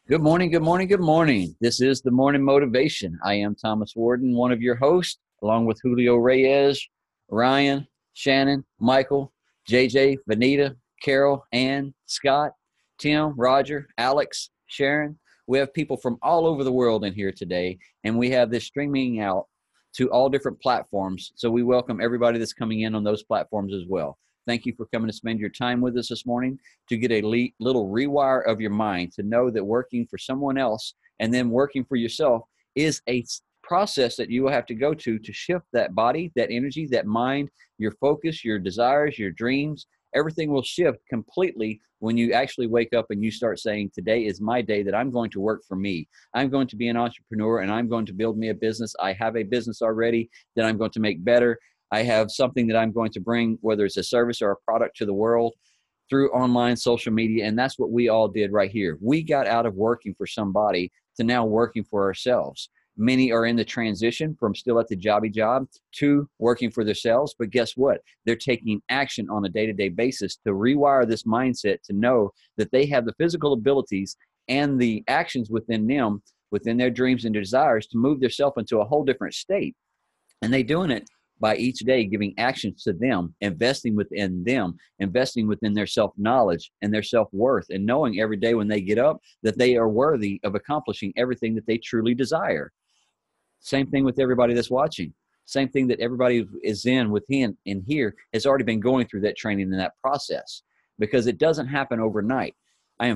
Good morning, good morning, good morning. This is the Morning Motivation. I am Thomas Warden, one of your hosts, along with Julio Reyes, Ryan, Shannon, Michael, JJ, Vanita, Carol, Ann, Scott, Tim, Roger, Alex, Sharon. We have people from all over the world in here today, and we have this streaming out to all different platforms. So we welcome everybody that's coming in on those platforms as well. Thank you for coming to spend your time with us this morning to get a little rewire of your mind, to know that working for someone else and then working for yourself is a process that you will have to go to shift that body, that energy, that mind, your focus, your desires, your dreams. Everything will shift completely when you actually wake up and you start saying, today is my day that I'm going to work for me. I'm going to be an entrepreneur and I'm going to build me a business. I have a business already that I'm going to make better. I have something that I'm going to bring, whether it's a service or a product, to the world through online social media. And that's what we all did right here. We got out of working for somebody to now working for ourselves. Many are in the transition from still at the jobby job to working for themselves. But guess what? They're taking action on a day-to-day basis to rewire this mindset to know that they have the physical abilities and the actions within them, within their dreams and desires, to move themselves into a whole different state. And they're doing it by each day giving actions to them, investing within them, investing within their self-knowledge and their self-worth, and knowing every day when they get up that they are worthy of accomplishing everything that they truly desire. Same thing with everybody that's watching. Same thing that everybody is in here has already been going through that training and that process, because it doesn't happen overnight. I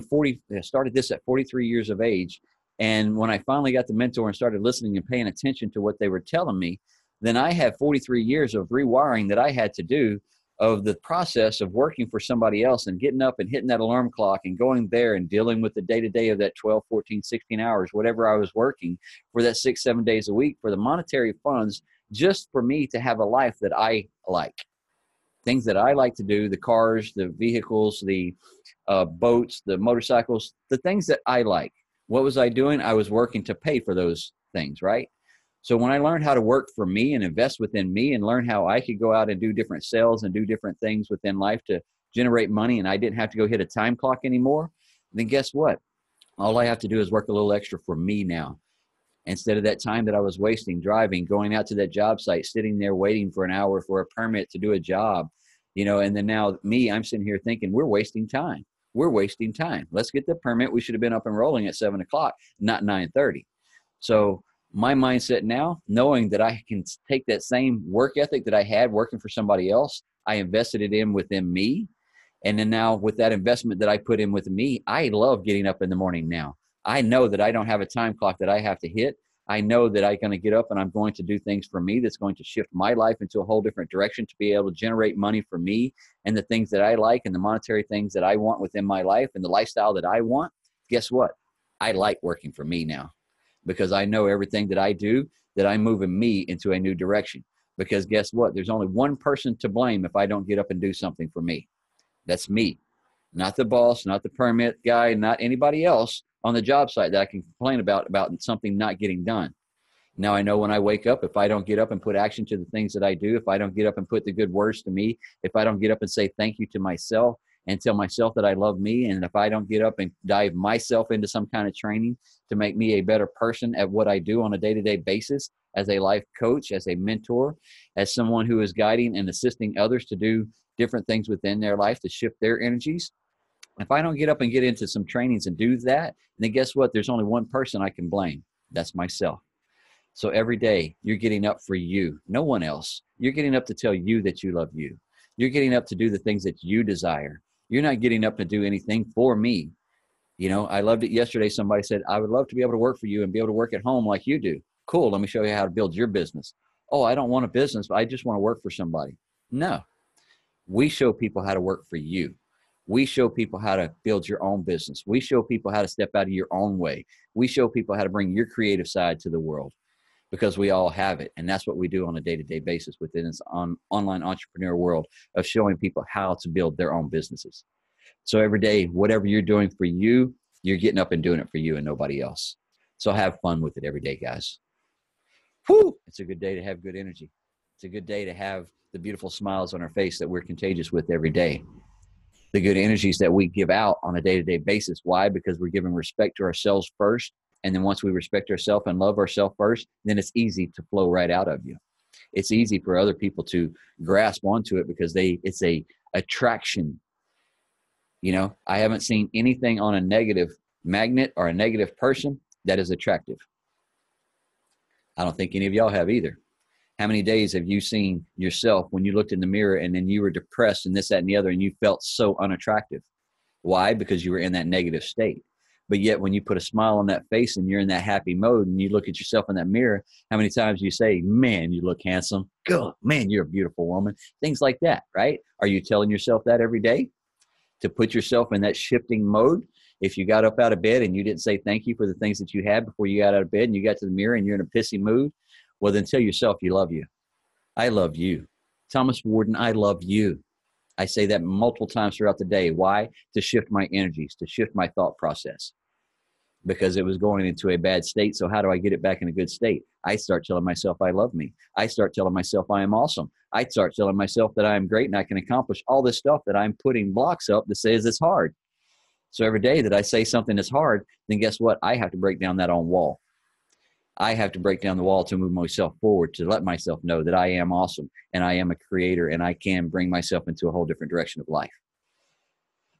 started this at 43 years of age. And when I finally got the mentor and started listening and paying attention to what they were telling me, then I had 43 years of rewiring that I had to do, of the process of working for somebody else and getting up and hitting that alarm clock and going there and dealing with the day-to-day of that 12, 14, 16 hours, whatever I was working for that 6, 7 days a week, for the monetary funds, just for me to have a life that I like. Things that I like to do, the cars, the vehicles, the boats, the motorcycles, the things that I like. What was I doing? I was working to pay for those things, right? So when I learned how to work for me and invest within me and learn how I could go out and do different sales and do different things within life to generate money, and I didn't have to go hit a time clock anymore, then guess what? All I have to do is work a little extra for me now. Instead of that time that I was wasting driving, going out to that job site, sitting there waiting for an hour for a permit to do a job, and then now I'm sitting here thinking we're wasting time. We're wasting time. Let's get the permit. We should have been up and rolling at 7 o'clock, not 9:30. So my mindset now, knowing that I can take that same work ethic that I had working for somebody else, I invested it in within me. And then now with that investment that I put in with me, I love getting up in the morning now. I know that I don't have a time clock that I have to hit. I know that I'm going to get up and I'm going to do things for me that's going to shift my life into a whole different direction, to be able to generate money for me and the things that I like and the monetary things that I want within my life and the lifestyle that I want. Guess what? I like working for me now, because I know everything that I do, that I'm moving me into a new direction. Because guess what? There's only one person to blame if I don't get up and do something for me. That's me. Not the boss, not the permit guy, not anybody else on the job site that I can complain about something not getting done. Now I know when I wake up, if I don't get up and put action to the things that I do, if I don't get up and put the good words to me, if I don't get up and say thank you to myself and tell myself that I love me, and if I don't get up and dive myself into some kind of training to make me a better person at what I do on a day-to-day basis, as a life coach, as a mentor, as someone who is guiding and assisting others to do different things within their life to shift their energies. If I don't get up and get into some trainings and do that, then guess what? There's only one person I can blame. That's myself. So every day you're getting up for you, no one else. You're getting up to tell you that you love you. You're getting up to do the things that you desire. You're not getting up to do anything for me. I loved it yesterday. Somebody said, I would love to be able to work for you and be able to work at home like you do. Cool. Let me show you how to build your business. Oh, I don't want a business, but I just want to work for somebody. No, we show people how to work for you. We show people how to build your own business. We show people how to step out of your own way. We show people how to bring your creative side to the world, because we all have it. And that's what we do on a day-to-day basis within this online entrepreneur world, of showing people how to build their own businesses. So every day, whatever you're doing for you, you're getting up and doing it for you and nobody else. So have fun with it every day, guys. Whew! It's a good day to have good energy. It's a good day to have the beautiful smiles on our face that we're contagious with every day. the good energies that we give out on a day-to-day basis. Why? Because we're giving respect to ourselves first. And then once we respect ourselves and love ourselves first, then it's easy to flow right out of you. It's easy for other people to grasp onto it because it's a attraction. You know, I haven't seen anything on a negative magnet or a negative person that is attractive. I don't think any of y'all have either. How many days have you seen yourself when you looked in the mirror and then you were depressed and this, that, and the other, and you felt so unattractive? Why? Because you were in that negative state. But yet when you put a smile on that face and you're in that happy mode and you look at yourself in that mirror, how many times do you say, man, you look handsome. God, man, you're a beautiful woman. Things like that, right? Are you telling yourself that every day to put yourself in that shifting mode? If you got up out of bed and you didn't say thank you for the things that you had before you got out of bed and you got to the mirror and you're in a pissy mood, well, then tell yourself you love you. I love you. Thomas Warden, I love you. I say that multiple times throughout the day. Why? To shift my energies, to shift my thought process, because it was going into a bad state. So how do I get it back in a good state? I start telling myself I love me. I start telling myself I am awesome. I start telling myself that I am great and I can accomplish all this stuff that I'm putting blocks up that says it's hard. So every day that I say something is hard, then guess what? I have to break down that own wall. I have to break down the wall to move myself forward, to let myself know that I am awesome and I am a creator and I can bring myself into a whole different direction of life.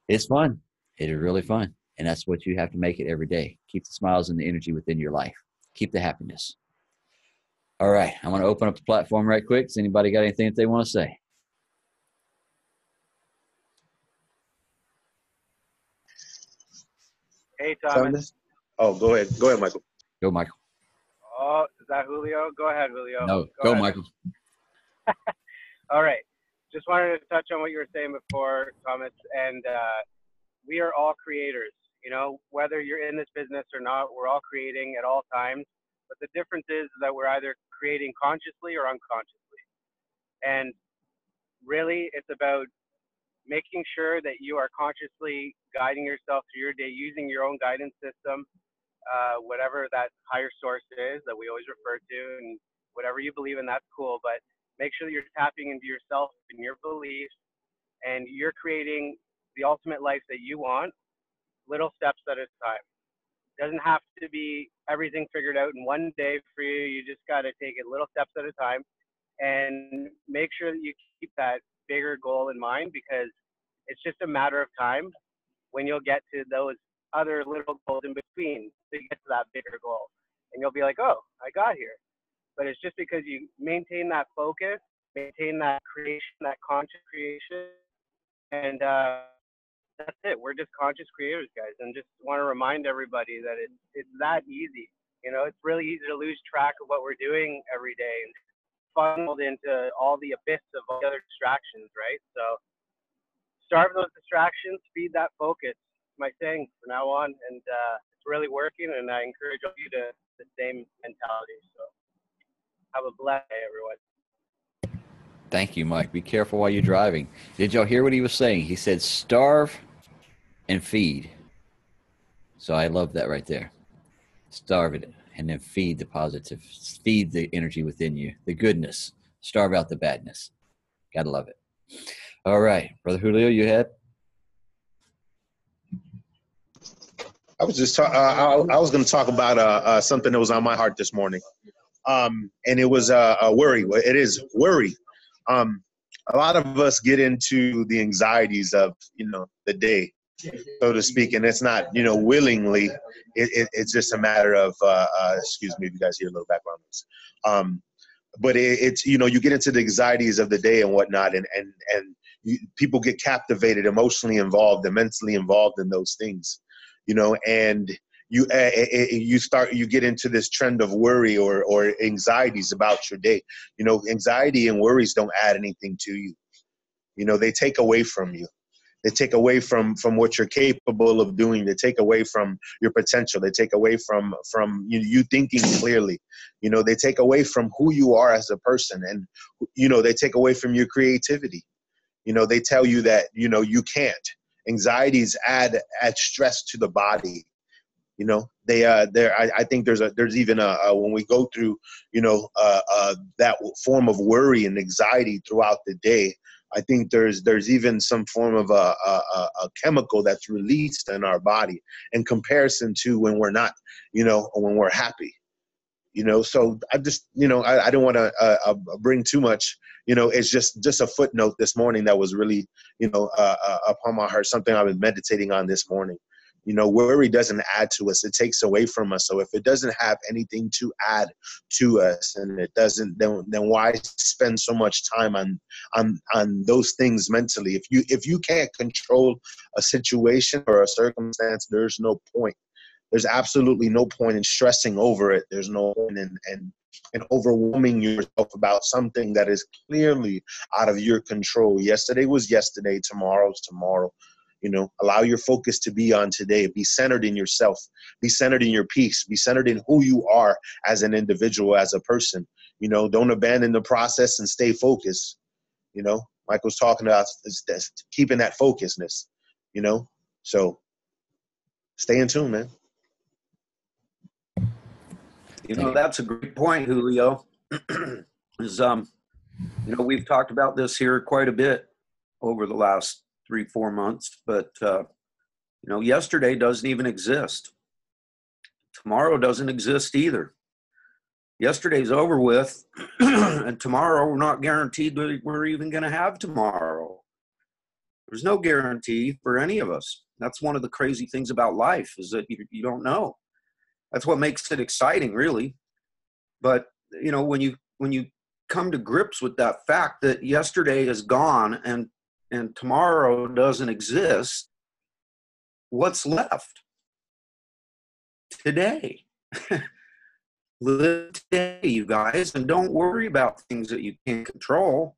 It's fun. It is really fun. And that's what you have to make it every day. Keep the smiles and the energy within your life. Keep the happiness. All right. I want to open up the platform right quick. Does anybody got anything that they want to say? Hey, Thomas. Oh, go ahead. Go ahead, Michael. Go, Michael. Oh, is that Julio? Go ahead, Julio. No, go Michael. All right. Just wanted to touch on what you were saying before, Thomas. And we are all creators. You know, whether you're in this business or not, we're all creating at all times. But the difference is that we're either creating consciously or unconsciously. And really, it's about making sure that you are consciously guiding yourself through your day, using your own guidance system, whatever that higher source is that we always refer to, and whatever you believe in, that's cool. But make sure that you're tapping into yourself and your beliefs, and you're creating the ultimate life that you want, little steps at a time. It doesn't have to be everything figured out in one day for you. You just got to take it little steps at a time and make sure that you keep that bigger goal in mind, because it's just a matter of time when you'll get to those other little goals in between to get to that bigger goal. And you'll be like, oh, I got here. But it's just because you maintain that focus, maintain that creation, that conscious creation. And that's it. We're just conscious creators, guys. And just want to remind everybody that it's that easy. You know, it's really easy to lose track of what we're doing every day and funneled into all the abyss of all the other distractions, right? So starve those distractions, feed that focus. My saying from now on, and it's really working, and I encourage all of you to the same mentality. So have a blessed day, everyone. Thank you, Mike. Be careful while you're driving. Did y'all hear what he was saying? He said starve and feed. So I love that right there. Starve it and then feed the positive. Feed the energy within you, the goodness. Starve out the badness. Gotta love it. All right, Brother Julio, you had? I was just I was going to talk about something that was on my heart this morning, and it was a worry. It is worry. A lot of us get into the anxieties of the day, so to speak, and it's not willingly. It's just a matter of excuse me if you guys hear a little background noise. But it's you get into the anxieties of the day and whatnot, and people get captivated, emotionally involved, and mentally involved in those things. And you get into this trend of worry or anxieties about your day. Anxiety and worries don't add anything to you. They take away from you. They take away from what you're capable of doing. They take away from your potential. They take away from you thinking clearly. They take away from who you are as a person, and they take away from your creativity. They tell you that you can't. Anxieties add stress to the body. I think there's even when we go through that form of worry and anxiety throughout the day, I think there's even some form of a chemical that's released in our body in comparison to when we're not, when we're happy. So I just, I don't want to bring too much, it's just a footnote this morning that was really, upon my heart, something I've been meditating on this morning. Worry doesn't add to us, it takes away from us. So if it doesn't have anything to add to us, and it doesn't, then why spend so much time on those things mentally? If you can't control a situation or a circumstance, there's no point. There's absolutely no point in stressing over it. There's no point in overwhelming yourself about something that is clearly out of your control. Yesterday was yesterday, tomorrow's tomorrow. Allow your focus to be on today. Be centered in yourself. Be centered in your peace. Be centered in who you are as an individual, as a person. Don't abandon the process and stay focused. Michael's talking about is keeping that focusness, So stay in tune, man. That's a great point, Julio. We've talked about this here quite a bit over the last 3-4 months, but yesterday doesn't even exist. Tomorrow doesn't exist either. Yesterday's over with, and tomorrow we're not guaranteed that we're even going to have tomorrow. There's no guarantee for any of us. That's one of the crazy things about life, is that you don't know. That's what makes it exciting, really. But when you come to grips with that fact that yesterday is gone and tomorrow doesn't exist, what's left? Today. Live today, you guys, and don't worry about things that you can't control.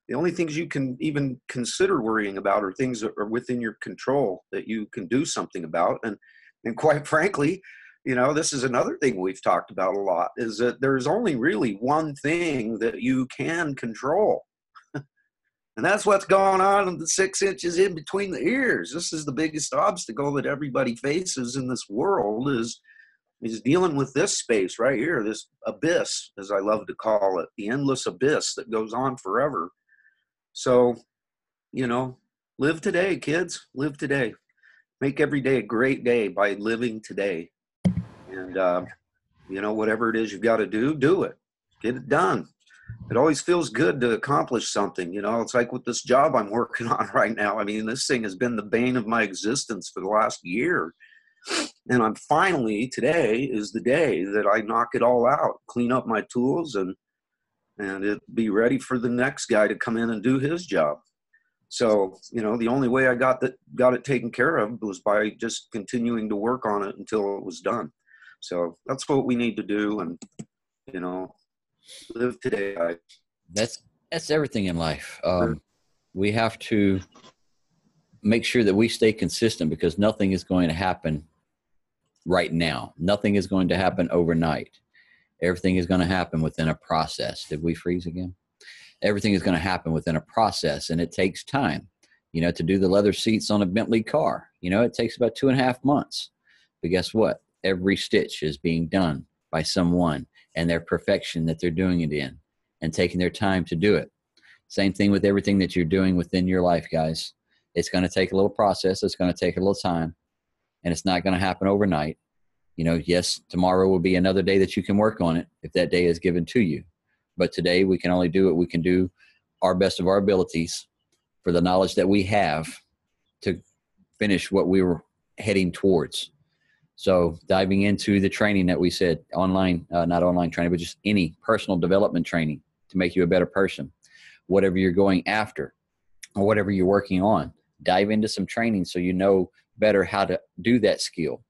The only things you can even consider worrying about are things that are within your control, that you can do something about. And quite frankly, this is another thing we've talked about a lot, is that there's only really one thing that you can control. And that's what's going on in the 6 inches in between the ears. This is the biggest obstacle that everybody faces in this world, is dealing with this space right here, this abyss, as I love to call it, the endless abyss that goes on forever. So, live today, kids. Live today. Make every day a great day by living today. And, whatever it is you've got to do, do it. Get it done. It always feels good to accomplish something. It's like with this job I'm working on right now. I mean, this thing has been the bane of my existence for the last year. And I'm finally, today is the day that I knock it all out, clean up my tools, and it be ready for the next guy to come in and do his job. So, the only way I got it taken care of was by just continuing to work on it until it was done. So that's what we need to do, and, live today. That's everything in life. We have to make sure that we stay consistent, because nothing is going to happen right now. Nothing is going to happen overnight. Everything is going to happen within a process. Did we freeze again? Everything is going to happen within a process, and it takes time. To do the leather seats on a Bentley car, it takes about 2.5 months. But guess what? Every stitch is being done by someone, and their perfection that they're doing it in, and taking their time to do it. Same thing with everything that you're doing within your life, guys. It's going to take a little process. It's going to take a little time, and it's not going to happen overnight. Yes, tomorrow will be another day that you can work on it if that day is given to you. But today we can only do what we can do, our best of our abilities, for the knowledge that we have to finish what we were heading towards. So diving into the training that we said, online, not online training, but just any personal development training to make you a better person. Whatever you're going after or whatever you're working on, dive into some training so you know better how to do that skill.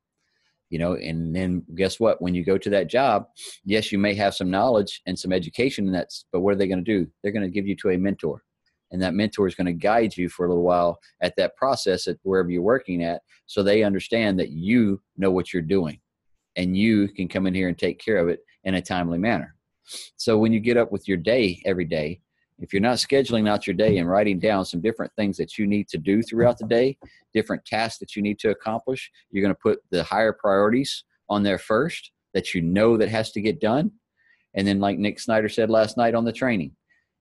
And then guess what? When you go to that job, yes, you may have some knowledge and some education in that, but what are they going to do? They're going to give you to a mentor. And that mentor is going to guide you for a little while at that process at wherever you're working at, so they understand that you know what you're doing and you can come in here and take care of it in a timely manner. So when you get up with your day every day, if you're not scheduling out your day and writing down some different things that you need to do throughout the day, different tasks that you need to accomplish, you're going to put the higher priorities on there first that that has to get done. And then like Nick Snyder said last night on the training,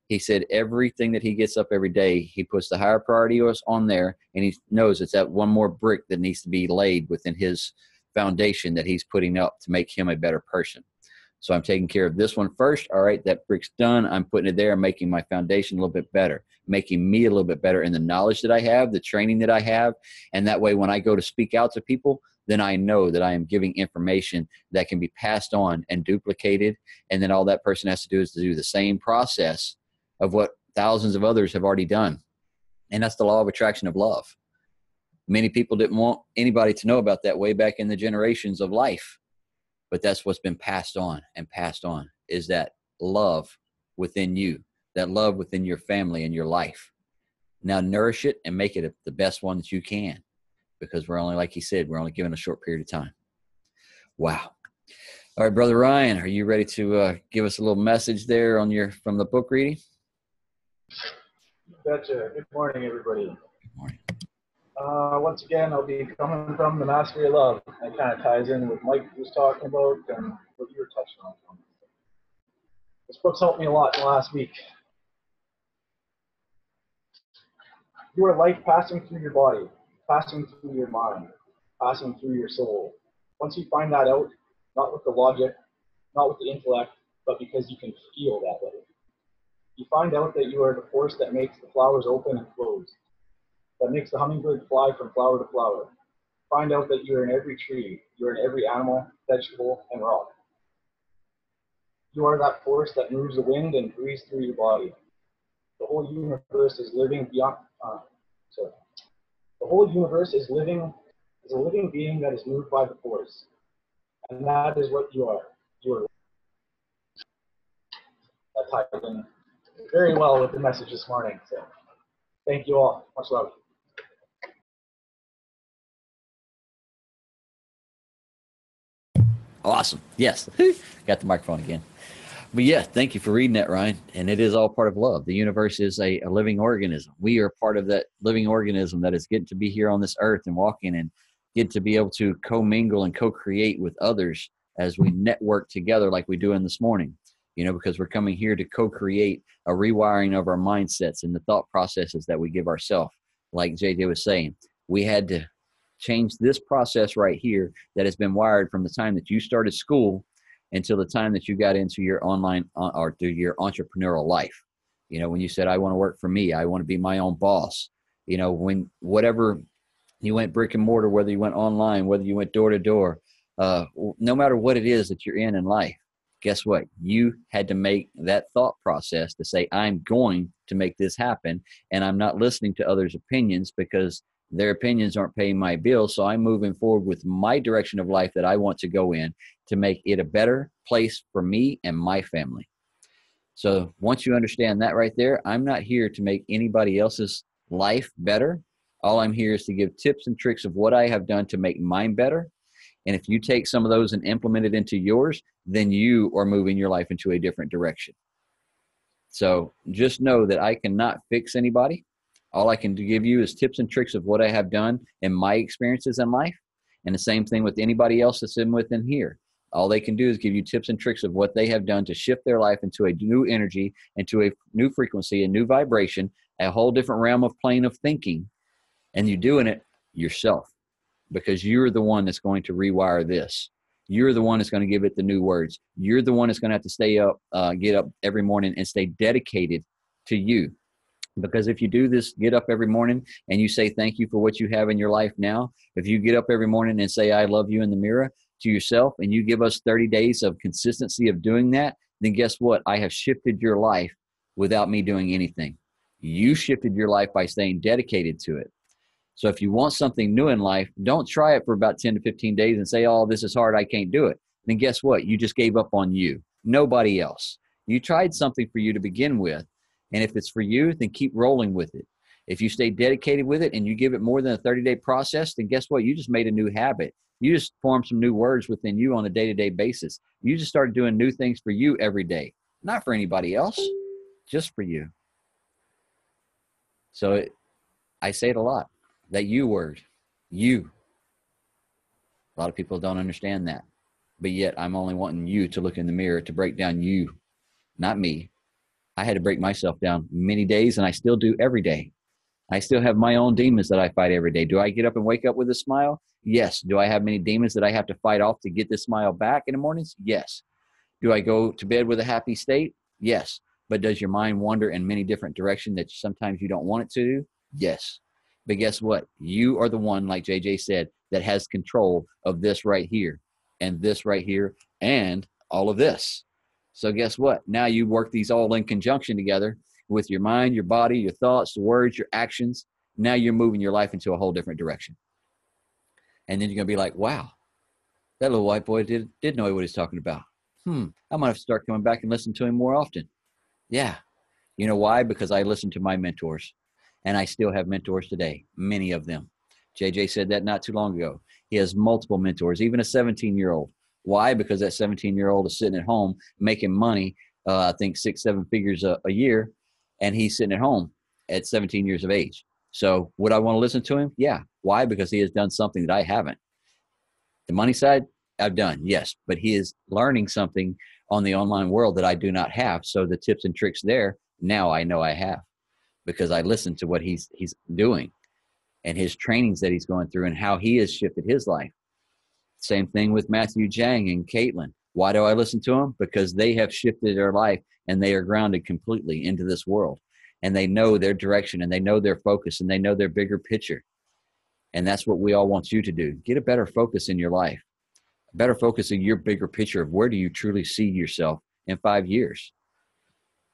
He said everything that he gets up every day, he puts the higher priority on there, and he knows it's that one more brick that needs to be laid within his foundation that he's putting up to make him a better person. So I'm taking care of this one first. All right, that brick's done. I'm putting it there, making my foundation a little bit better, making me a little bit better in the knowledge that I have, the training that I have. And that way, when I go to speak out to people, then I know that I am giving information that can be passed on and duplicated. And then all that person has to do is to do the same process of what thousands of others have already done. And that's the law of attraction of love. Many people didn't want anybody to know about that way back in the generations of life. But that's what's been passed on and passed on, is that love within you, that love within your family and your life. Now nourish it and make it the best one that you can, because we're only, like he said, we're only given a short period of time. Wow. All right, Brother Ryan, are you ready to give us a little message there on from the book reading? Gotcha. Good morning, everybody. Good morning. Once again, I'll be coming from the Mastery of Love. That kind of ties in with Mike was talking about and what you were touching on. This book's helped me a lot in the last week. You are life passing through your body, passing through your mind, passing through your soul. Once you find that out, not with the logic, not with the intellect, but because you can feel that way, you find out that you are the force that makes the flowers open and close, that makes the hummingbird fly from flower to flower. Find out that you're in every tree, you're in every animal, vegetable, and rock. You are that force that moves the wind and breathes through your body. The whole universe is living beyond. The whole universe is a living being that is moved by the force, and that is what you are. You are. That ties in very well with the message this morning. So, thank you all. Much love. Awesome. Yes. Got the microphone again. But yeah, thank you for reading that, Ryan. And it is all part of love. The universe is a living organism. We are part of that living organism that is getting to be here on this earth and walking and get to be able to commingle and co-create with others as we network together like we do in this morning, because we're coming here to co-create a rewiring of our mindsets and the thought processes that we give ourselves. Like JJ was saying, we had to change this process right here that has been wired from the time that you started school until the time that you got into your online or through your entrepreneurial life. When you said, I want to work for me, I want to be my own boss, when whatever you went brick and mortar, whether you went online, whether you went door to door, no matter what it is that you're in life, guess what? You had to make that thought process to say, I'm going to make this happen. And I'm not listening to others' opinions because their opinions aren't paying my bills. So I'm moving forward with my direction of life that I want to go in to make it a better place for me and my family. So once you understand that right there, I'm not here to make anybody else's life better. All I'm here is to give tips and tricks of what I have done to make mine better. And if you take some of those and implement it into yours, then you are moving your life into a different direction. So just know that I cannot fix anybody. All I can give you is tips and tricks of what I have done in my experiences in life. And the same thing with anybody else that's within here. All they can do is give you tips and tricks of what they have done to shift their life into a new energy, into a new frequency, a new vibration, a whole different realm of plane of thinking. And you're doing it yourself because you're the one that's going to rewire this. You're the one that's going to give it the new words. You're the one that's going to have to stay up, get up every morning and stay dedicated to you. Because if you do this, get up every morning and you say thank you for what you have in your life now. If you get up every morning and say I love you in the mirror to yourself, and you give us 30 days of consistency of doing that, then guess what? I have shifted your life without me doing anything. You shifted your life by staying dedicated to it. So if you want something new in life, don't try it for about 10 to 15 days and say, oh, this is hard, I can't do it. Then guess what? You just gave up on you, nobody else. You tried something for you to begin with. And if it's for you, then keep rolling with it. If you stay dedicated with it and you give it more than a 30-day process, then guess what? You just made a new habit. You just formed some new words within you on a day-to-day basis. You just started doing new things for you every day, not for anybody else, just for you. So I say it a lot, that you word, you. A lot of people don't understand that. But yet I'm only wanting you to look in the mirror to break down you, not me. I had to break myself down many days, and I still do every day. I still have my own demons that I fight every day. Do I get up and wake up with a smile? Yes. Do I have many demons that I have to fight off to get this smile back in the mornings? Yes. Do I go to bed with a happy state? Yes. But does your mind wander in many different directions that sometimes you don't want it to do? Yes. But guess what? You are the one, like JJ said, that has control of this right here and this right here and all of this. So guess what? Now you work these all in conjunction together with your mind, your body, your thoughts, the words, your actions. Now you're moving your life into a whole different direction. And then you're going to be like, wow, that little white boy did know what he's talking about. I might have to start coming back and listen to him more often. Yeah. You know why? Because I listened to my mentors, and I still have mentors today, many of them. JJ said that not too long ago. He has multiple mentors, even a 17-year-old. Why? Because that 17-year-old is sitting at home making money, I think 6-7 figures a year, and he's sitting at home at 17 years of age. So would I want to listen to him? Yeah. Why? Because he has done something that I haven't. The money side, I've done, yes, but he is learning something on the online world that I do not have. So the tips and tricks there, now I know I have, because I listened to what he's doing and his trainings that he's going through and how he has shifted his life. Same thing with Matthew Jang and Caitlin. Why do I listen to them? Because they have shifted their life and they are grounded completely into this world, and they know their direction and they know their focus and they know their bigger picture. And that's what we all want you to do. Get a better focus in your life, a better focus in your bigger picture of where do you truly see yourself in 5 years?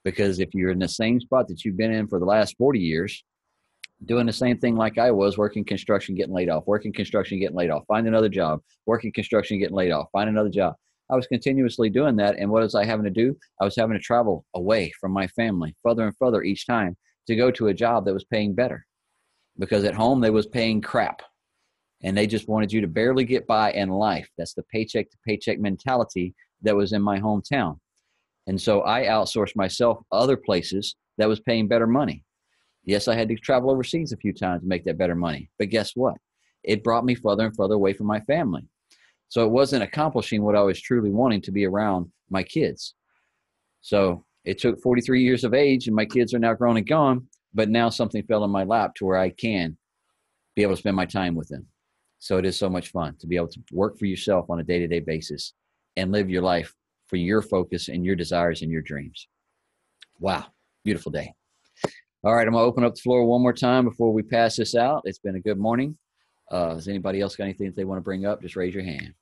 Because if you're in the same spot that you've been in for the last 40 years, doing the same thing like I was, working construction, getting laid off, working construction, getting laid off, find another job, working construction, getting laid off, find another job. I was continuously doing that. And what was I having to do? I was having to travel away from my family further and further each time to go to a job that was paying better, because at home they was paying crap and they just wanted you to barely get by in life. That's the paycheck to paycheck mentality that was in my hometown. And so I outsourced myself other places that was paying better money. Yes, I had to travel overseas a few times to make that better money. But guess what? It brought me further and further away from my family. So it wasn't accomplishing what I was truly wanting, to be around my kids. So it took 43 years of age, and my kids are now grown and gone. But now something fell in my lap to where I can be able to spend my time with them. So it is so much fun to be able to work for yourself on a day-to-day basis and live your life for your focus and your desires and your dreams. Wow. Beautiful day. All right. I'm going to open up the floor one more time before we pass this out. It's been a good morning. Has anybody else got anything that they want to bring up? Just raise your hand.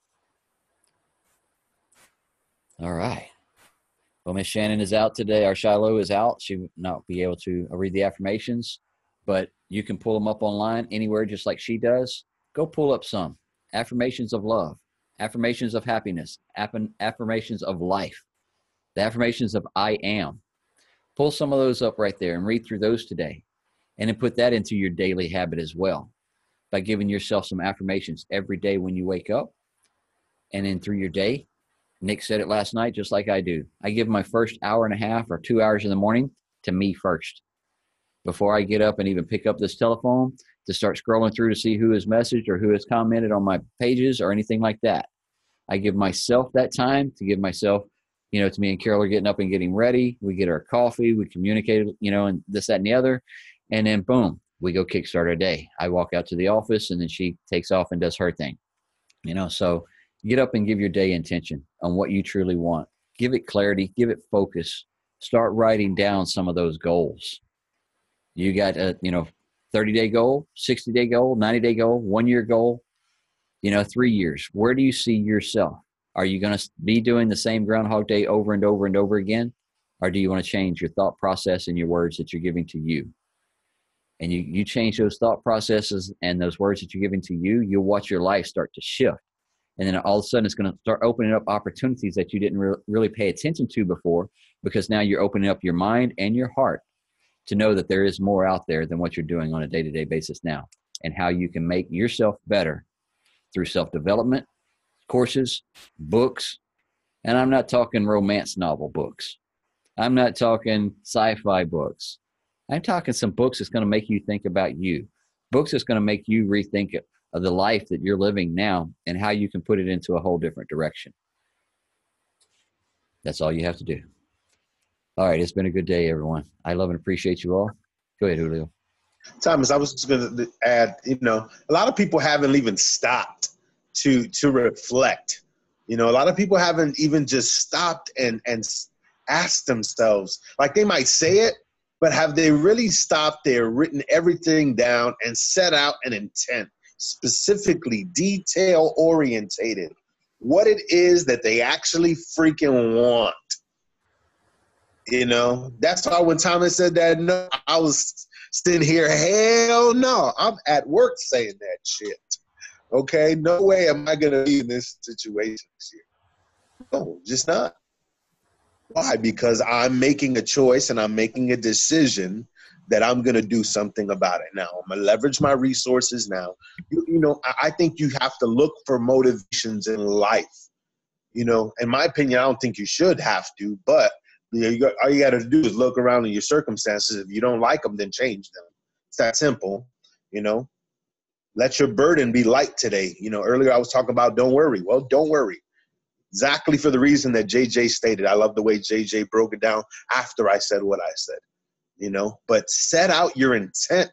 All right. Well, Miss Shannon is out today. Our Shiloh is out. She will not be able to read the affirmations, but you can pull them up online anywhere, just like she does. Go pull up some affirmations of love, affirmations of happiness, affirmations of life, the affirmations of I am. Pull some of those up right there and read through those today, and then put that into your daily habit as well by giving yourself some affirmations every day when you wake up and then through your day. Nick said it last night, just like I do. I give my first hour and a half or 2 hours in the morning to me first, before I get up and even pick up this telephone to start scrolling through to see who has messaged or who has commented on my pages or anything like that. I give myself that time to give myself, to me and Carol are getting up and getting ready. We get our coffee, we communicate, and this, that, and the other. And then boom, we go kickstart our day. I walk out to the office and then she takes off and does her thing, so get up and give your day intention on what you truly want. Give it clarity, give it focus. Start writing down some of those goals. You got a, 30-day goal, 60-day goal, 90-day goal, 1-year goal, 3 years. Where do you see yourself? Are you going to be doing the same Groundhog Day over and over and over again? Or do you want to change your thought process and your words that you're giving to you? And you change those thought processes and those words that you're giving to you, you'll watch your life start to shift. And then all of a sudden it's going to start opening up opportunities that you didn't really pay attention to before, because now you're opening up your mind and your heart to know that there is more out there than what you're doing on a day-to-day basis now, and how you can make yourself better through self-development, courses, books. And I'm not talking romance novel books. I'm not talking sci-fi books. I'm talking some books that's going to make you think about you. Books that's going to make you rethink of the life that you're living now and how you can put it into a whole different direction. That's all you have to do. All right. It's been a good day, everyone. I love and appreciate you all. Go ahead, Julio. Thomas, I was just going to add, a lot of people haven't even stopped to reflect. A lot of people haven't even just stopped and asked themselves, like they might say it, but have they really stopped there, written everything down, and set out an intent, specifically detail orientated, what it is that they actually freaking want? That's why when Thomas said that, no, I was sitting here, hell no, I'm at work saying that shit. Okay, no way am I going to be in this situation this year. No, just not. Why? Because I'm making a choice and I'm making a decision that I'm going to do something about it now. I'm going to leverage my resources now. I think you have to look for motivations in life. In my opinion, I don't think you should have to, but all you got to do is look around in your circumstances. If you don't like them, then change them. It's that simple. Let your burden be light today. Earlier I was talking about don't worry. Well, don't worry. Exactly for the reason that JJ stated. I love the way JJ broke it down after I said what I said. But set out your intent.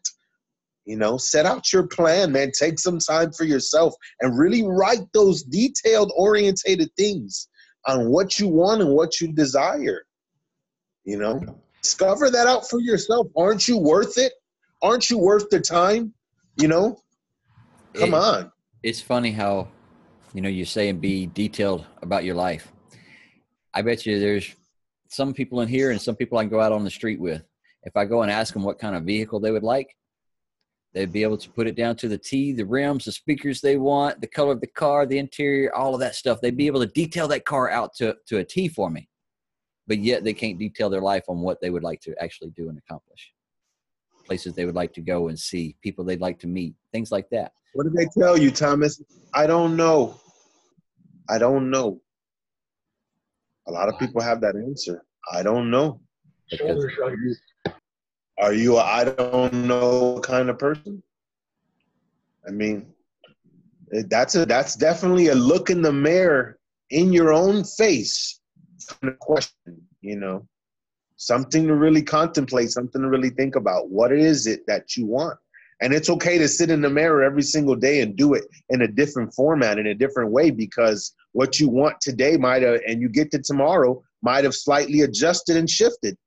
Set out your plan, man. Take some time for yourself and really write those detailed, orientated things on what you want and what you desire. Discover that out for yourself. Aren't you worth it? Aren't you worth the time? Come on. It's funny how, you say and be detailed about your life. I bet you there's some people in here and some people I can go out on the street with. If I go and ask them what kind of vehicle they would like, they'd be able to put it down to the T, the rims, the speakers they want, the color of the car, the interior, all of that stuff. They'd be able to detail that car out to a T for me. But yet they can't detail their life on what they would like to actually do and accomplish. Places they would like to go and see, people they'd like to meet, things like that. What did they tell you, Thomas? I don't know. I don't know. A lot of people have that answer. I don't know. Shoulder shrugs. Are you a I don't know kind of person? I mean, that's definitely a look in the mirror in your own face kind of question, something to really contemplate, something to really think about. What is it that you want? And it's okay to sit in the mirror every single day and do it in a different format, in a different way, because what you want today might have, and you get to tomorrow, might have slightly adjusted and shifted,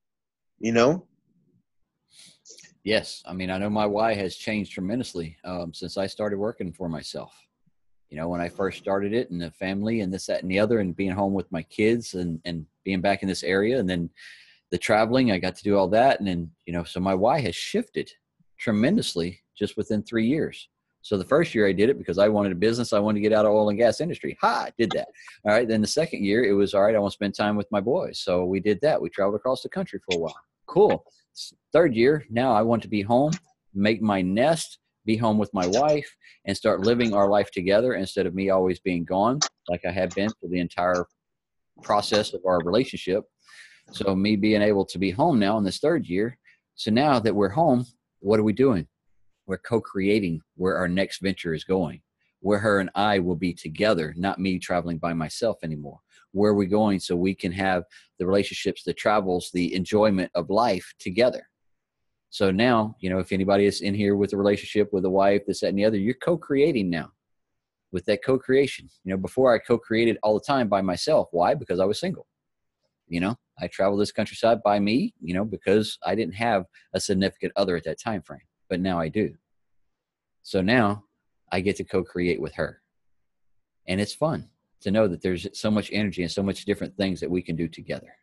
Yes. I mean, I know my why has changed tremendously since I started working for myself. When I first started it and the family and this, that, and the other, and being home with my kids and being back in this area, and then the traveling, I got to do all that. And then, so my why has shifted tremendously just within 3 years. So the first year I did it because I wanted a business. I wanted to get out of oil and gas industry. I did that. All right. Then the second year it was, all right, I want to spend time with my boys. So we did that. We traveled across the country for a while. Cool. Third year, now I want to be home, make my nest, be home with my wife, and start living our life together instead of me always being gone like I have been for the entire process of our relationship. So me being able to be home now in this third year. So now that we're home, what are we doing? We're co-creating where our next venture is going, where her and I will be together, not me traveling by myself anymore. Where are we going so we can have the relationships, the travels, the enjoyment of life together? So now, if anybody is in here with a relationship with a wife, this, that, and the other, you're co-creating now with that co-creation. Before I co-created all the time by myself. Why? Because I was single. I traveled this countryside by me, because I didn't have a significant other at that time frame, but now I do. So now I get to co-create with her. And it's fun to know that there's so much energy and so much different things that we can do together.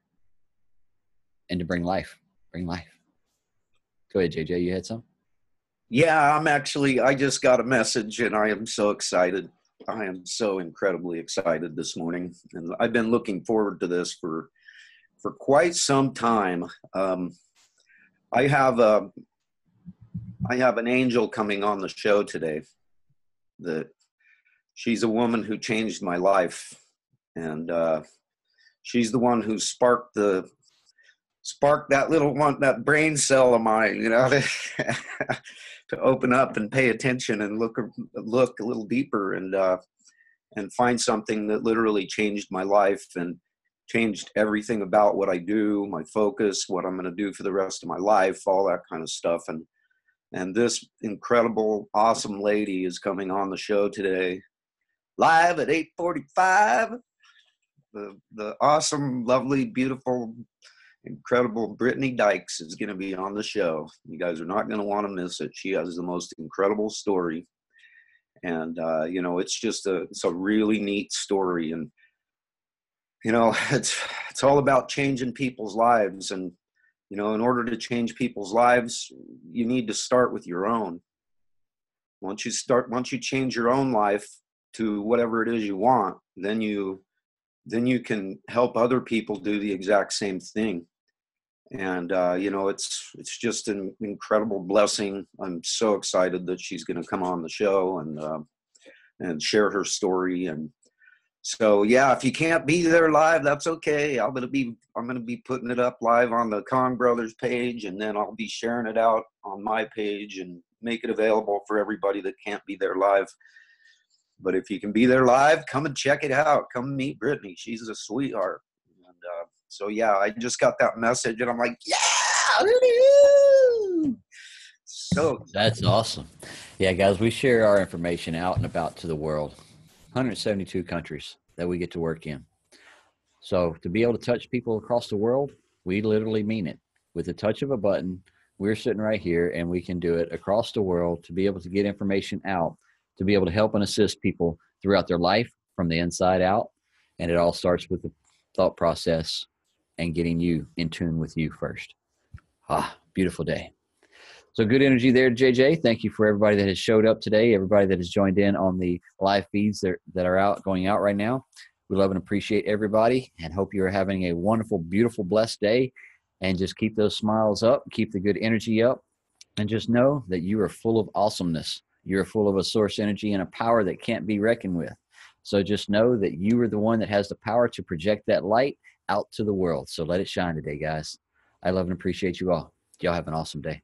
And to bring life. Go ahead, JJ, you had some? Yeah, I just got a message and I am so excited. I am so incredibly excited this morning. And I've been looking forward to this for quite some time. I have an angel coming on the show today. She's a woman who changed my life. And she's the one who sparked that little one, that brain cell of mine, to open up and pay attention and look a little deeper and find something that literally changed my life. And changed everything about what I do, my focus, what I'm going to do for the rest of my life, all that kind of stuff. And this incredible, awesome lady is coming on the show today, live at 8:45. The awesome, lovely, beautiful, incredible Brittany Dykes is going to be on the show. You guys are not going to want to miss it. She has the most incredible story. And, you know, it's a really neat story. And, you know, it's all about changing people's lives. And, you know, in order to change people's lives, you need to start with your own. Once you change your own life to whatever it is you want, then you can help other people do the exact same thing. And, you know, it's just an incredible blessing. I'm so excited that she's going to come on the show and share her story. And so, yeah, if you can't be there live, that's okay. I'm going to be putting it up live on the Kong Brothers page, and then I'll be sharing it out on my page and make it available for everybody that can't be there live. But if you can be there live, come and check it out. Come meet Brittany. She's a sweetheart. And so, yeah, I just got that message, and I'm like, yeah! So that's awesome. Yeah, guys, we share our information out and about to the world. 172 countries that we get to work in. So to be able to touch people across the world, we literally mean it. With the touch of a button, we're sitting right here, and we can do it across the world to be able to get information out, to be able to help and assist people throughout their life from the inside out. And it all starts with the thought process and getting you in tune with you first. Beautiful day. So good energy there, JJ. Thank you for everybody that has showed up today, everybody that has joined in on the live feeds that are going out right now. We love and appreciate everybody, and hope you're having a wonderful, beautiful, blessed day. And just keep those smiles up, keep the good energy up, and just know that you are full of awesomeness. You're full of a source energy and a power that can't be reckoned with. So just know that you are the one that has the power to project that light out to the world. So let it shine today, guys. I love and appreciate you all. Y'all have an awesome day.